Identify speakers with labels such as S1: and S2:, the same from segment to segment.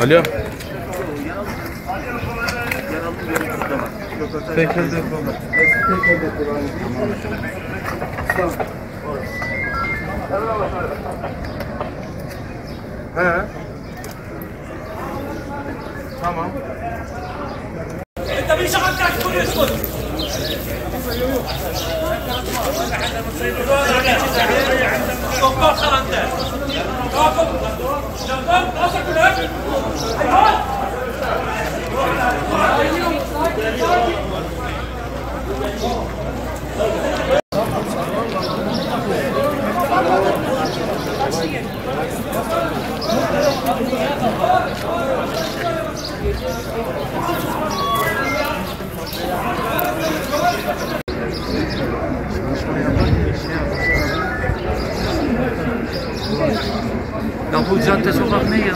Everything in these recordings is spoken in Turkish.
S1: Alo.
S2: Tekelde
S1: Tamam.
S3: انت مين شغلتك تقول اسكت دكتور خرنده دكتور راسك كلها
S4: Ya bu cadde sokak ne ya?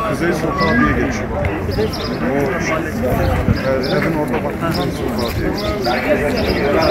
S2: Kuzey Sokağı diye geçiyor. O evin orada bakımdan sokağı diye geçiyor.